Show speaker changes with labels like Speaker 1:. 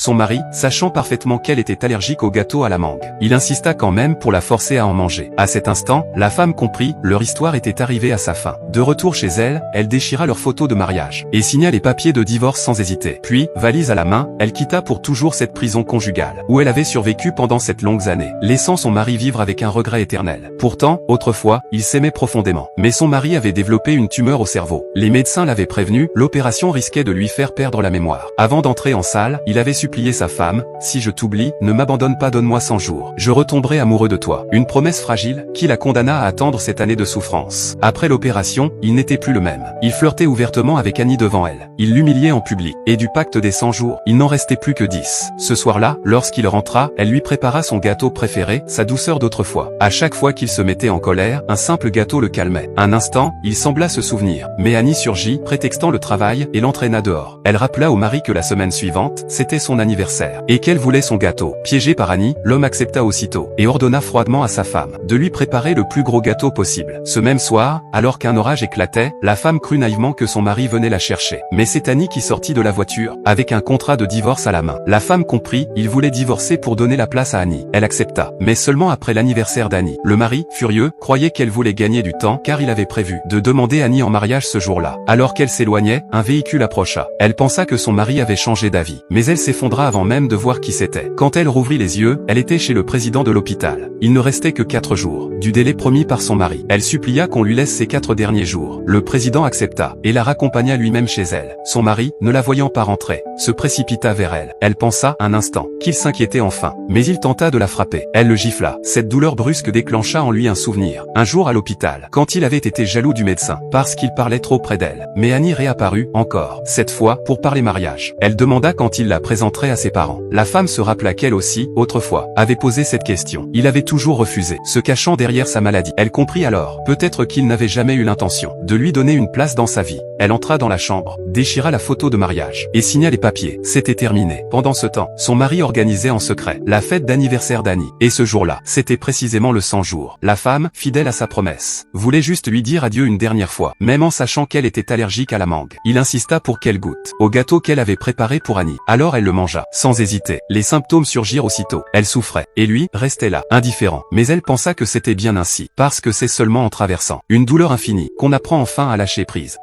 Speaker 1: Son mari, sachant parfaitement qu'elle était allergique au gâteau à la mangue, il insista quand même pour la forcer à en manger. À cet instant, la femme comprit, leur histoire était arrivée à sa fin. De retour chez elle, elle déchira leur photo de mariage et signa les papiers de divorce sans hésiter. Puis, valise à la main, elle quitta pour toujours cette prison conjugale, où elle avait survécu pendant cette longue année, laissant son mari vivre avec un regret éternel. Pourtant, autrefois, ils s'aimaient profondément. Mais son mari avait développé une tumeur au cerveau. Les médecins l'avaient prévenu, l'opération risquait de lui faire perdre la mémoire. Avant d'entrer en salle, il avait supplié sa femme, « Si je t'oublie, ne m'abandonne pas, donne-moi 100 jours. Je retomberai amoureux de toi. » Une promesse fragile, qui la condamna à attendre cette année de souffrance. Après l'opération, il n'était plus le même. Il flirtait ouvertement avec Annie devant elle. Il l'humiliait en public. Et du pacte des 100 jours, il n'en restait plus que 10. Ce soir-là, lorsqu'il rentra, elle lui prépara son gâteau préféré, sa douceur d'autrefois. À chaque fois qu'il se mettait en colère, un simple gâteau le calmait. Un instant, il sembla se souvenir. Mais Annie surgit, prétextant le travail, et l'entraîna dehors. Elle rappela au mari que la semaine suivante, c'était son anniversaire, et qu'elle voulait son gâteau. Piégé par Annie, l'homme accepta aussitôt, et ordonna froidement à sa femme de lui préparer le plus gros gâteau possible. Ce même soir, alors qu'un orage éclatait, la femme crut naïvement que son mari venait la chercher. Mais c'est Annie qui sortit de la voiture, avec un contrat de divorce à la main. La femme comprit, il voulait divorcer pour donner la place à Annie. Elle accepta, mais seulement après l'anniversaire d'Annie. Le mari, furieux, croyait qu'elle voulait gagner du temps car il avait prévu de demander Annie en mariage ce jour-là. Alors qu'elle s'éloignait, un véhicule approcha. Elle pensa que son mari avait changé d'avis, mais elle s'effondra avant même de voir qui c'était. Quand elle rouvrit les yeux, elle était chez le président de l'hôpital. Il ne restait que 4 jours, du délai promis par son mari. Elle supplia qu'on lui laisse ces 4 derniers jours. Le président accepta, et la raccompagna lui-même chez elle. Son mari, ne la voyant pas rentrer, se précipita vers elle. Elle pensa, un instant, qu'il s'inquiétait enfin, mais il tenta de la frapper. Elle le gifla. Cette douleur brusque déclencha en lui un souvenir. Un jour à l'hôpital, quand il avait été jaloux du médecin, parce qu'il parlait trop près d'elle. Mais Annie réapparut, encore, cette fois, pour parler mariage. Elle demanda quand il la présenterait à ses parents. La femme se rappela qu'elle aussi, autrefois, avait posé cette question. Il avait toujours refusé, se cachant derrière sa maladie. Elle comprit alors, peut-être qu'il n'avait jamais eu l'intention de lui donner une place dans sa vie. Elle entra dans la chambre, déchira la photo de mariage, et signa les papiers. C'était terminé. Pendant ce temps, son mari organisait en secret la fête d'anniversaire d'Annie. Et ce jour-là, c'était précisément le 100 jours. La femme, fidèle à sa promesse, voulait juste lui dire adieu une dernière fois, même en sachant qu'elle était allergique à la mangue. Il insista pour qu'elle goûte au gâteau qu'elle avait préparé pour Annie. Alors elle le mangea, sans hésiter. Les symptômes surgirent aussitôt. Elle souffrait, et lui, restait là, indifférent. Mais elle pensa que c'était bien ainsi, parce que c'est seulement en traversant une douleur infinie qu'on apprend enfin à lâcher prise.